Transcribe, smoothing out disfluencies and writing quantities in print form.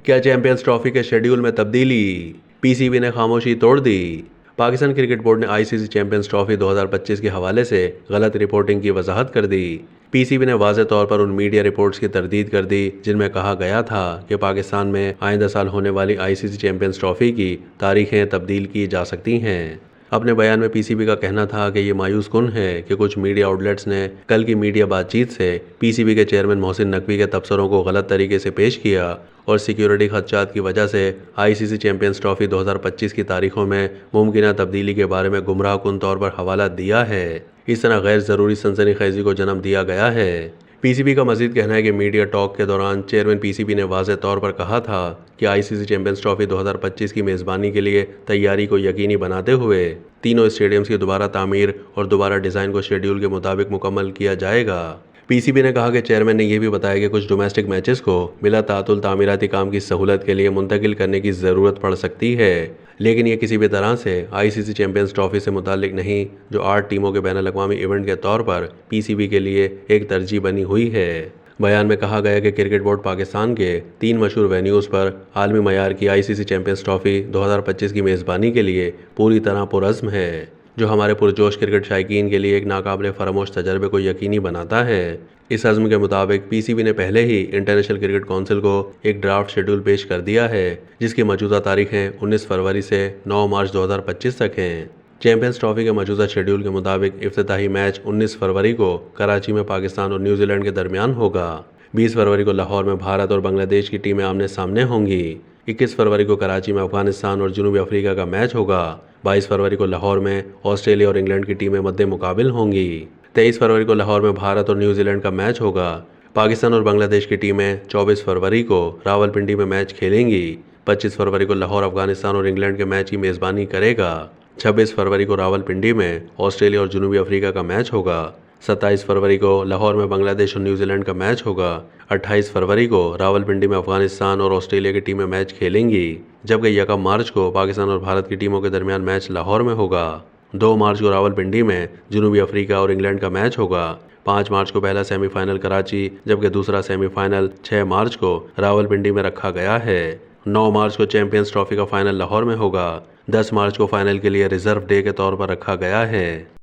क्या champions trophy के schedule में तब्दीली? पीसीबी ने खामोशी तोड़ दी। पाकिस्तान क्रिकेट बोर्ड ने आईसीसी चैंपियंस ट्रॉफी 2025 के हवाले से गलत रिपोर्टिंग की वजाहत कर दी। पीसीबी ने वाज़ेह तौर पर उन मीडिया रिपोर्ट्स की तरदीद कर दी जिनमें कहा गया था कि पाकिस्तान में आइंदा साल होने वाली आईसीसी चैंपियंस ट्रॉफी की तारीखें तब्दील की जा सकती हैं। अपने बयान में पीसीबी का कहना था कि ये मायूस कुन है कि कुछ मीडिया आउटलेट्स ने कल की मीडिया बातचीत से पीसीबी के चेयरमैन मोहसिन नकवी के तबसरों को गलत तरीके से पेश किया और सिक्योरिटी खदशात की वजह से आईसीसी चैंपियंस ट्रॉफी 2025 की तारीखों में मुमकिन तब्दीली के बारे में गुमराह कुन तौर पर हवाला दिया है। इस तरह गैर ज़रूरी सनसनीखेज़ी को जन्म दिया गया है। पीसीबी का मजीद कहना है कि मीडिया टॉक के दौरान चेयरमैन पीसीबी ने वाज़ेह तौर पर कहा था कि आईसीसी चैंपियंस ट्रॉफी 2025 की मेज़बानी के लिए तैयारी को यकीनी बनाते हुए तीनों स्टेडियम्स की दोबारा तामीर और दोबारा डिज़ाइन को शेड्यूल के मुताबिक मुकम्मल किया जाएगा। पीसीबी ने कहा कि चेयरमैन ने यह भी बताया कि कुछ डोमेस्टिक मैचेस को बिला तातुल तामीराती काम की सहूलत के लिए मुंतकिल करने की ज़रूरत पड़ सकती है, लेकिन ये किसी भी तरह से आईसीसी चैंपियंस ट्रॉफी से मुतालिक नहीं, जो 8 टीमों के बैनुल-अक़वामी इवेंट के तौर पर पीसीबी के लिए एक तरजीह बनी हुई है। बयान में कहा गया कि क्रिकेट बोर्ड पाकिस्तान के 3 मशहूर वेन्यूज़ पर आलमी मयार की आईसीसी चैंपियंस ट्रॉफी 2025 की मेज़बानी के लिए पूरी तरह पुरज़्म है, जो हमारे पुरजोश क्रिकेट शायकीन के लिए एक नाकाबिले फरामोश तजर्बे को यकीनी बनाता है। इस अज़्म के मुताबिक पीसीबी ने पहले ही इंटरनेशनल क्रिकेट काउंसिल को एक ड्राफ्ट शेड्यूल पेश कर दिया है, जिसकी मौजूदा तारीखें 19 फरवरी से 9 मार्च 2025 तक हैं। चैंपियंस ट्रॉफी के मौजूदा शेड्यूल के मुताबिक इफ्तिताही मैच 19 फरवरी को कराची में पाकिस्तान और न्यूजीलैंड के दरमियान होगा। 20 फरवरी को लाहौर में भारत और बांग्लादेश की टीमें आमने सामने होंगी। 21 फरवरी को कराची में अफगानिस्तान और जनूबी अफ्रीका का मैच होगा। 22 फरवरी को लाहौर में ऑस्ट्रेलिया और इंग्लैंड की टीमें मद्दे मुकाबिल होंगी। 23 फरवरी को लाहौर में भारत और न्यूजीलैंड का मैच होगा। पाकिस्तान और बांग्लादेश की टीमें 24 फरवरी को रावलपिंडी में मैच खेलेंगी। 25 फरवरी को लाहौर अफगानिस्तान और इंग्लैंड के मैच की मेज़बानी करेगा। 26 फरवरी को रावलपिंडी में ऑस्ट्रेलिया और जनूबी अफ्रीका का मैच होगा। 27 फरवरी को लाहौर में बांग्लादेश और न्यूजीलैंड का मैच होगा। 28 फरवरी को रावलपिंडी में अफगानिस्तान और ऑस्ट्रेलिया की टीमें मैच खेलेंगी, जबकि 1 मार्च को पाकिस्तान और भारत की टीमों के दरमियान मैच लाहौर में होगा। 2 मार्च को रावलपिंडी में जनूबी अफ्रीका और इंग्लैंड का मैच होगा। 5 मार्च को पहला सेमीफाइनल कराची, जबकि दूसरा सेमीफाइनल 6 मार्च को रावलपिंडी में रखा गया है। 9 मार्च को चैंपियंस ट्रॉफी का फाइनल लाहौर में होगा। 10 मार्च को फाइनल के लिए रिजर्व डे के तौर पर रखा गया है।